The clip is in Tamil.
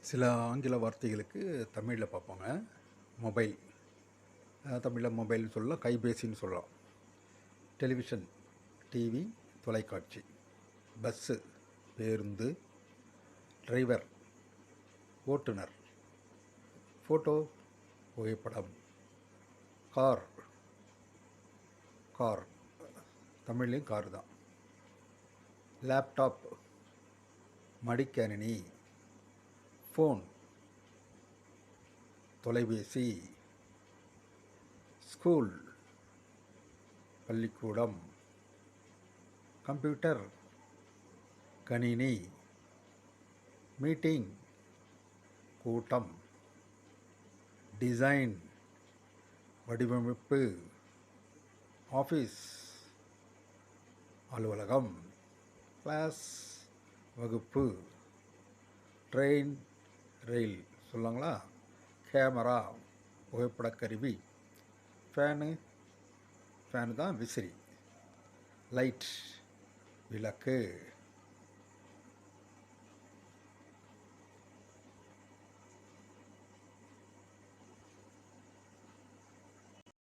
சில ஆங்கில வார்த்தைகளுக்கு தமிழில் பார்ப்போங்க. மொபைல், தமிழில் மொபைல்னு சொல்லலாம், கைபேசின்னு சொல்லலாம். டெலிவிஷன், டிவி, தொலைக்காட்சி. பஸ்ஸு, பேருந்து. டிரைவர், ஓட்டுநர். ஃபோட்டோ, புகைப்படம். கார், கார், தமிழ்லேயும் கார் தான். லேப்டாப், மடிக்கணினி. ஃபோன், தொலைபேசி. ஸ்கூல், பள்ளிக்கூடம். கம்ப்யூட்டர், கணினி. மீட்டிங், கூட்டம். டிசைன், வடிவமைப்பு. ஆஃபீஸ், அலுவலகம். கிளாஸ், வகுப்பு. ட்ரெயின், ரயில் சொல்லுவாங்களா. கேமரா, புகைப்படக்கருவி. ஃபேனு தான் விசிறி. லைட், விளக்கு.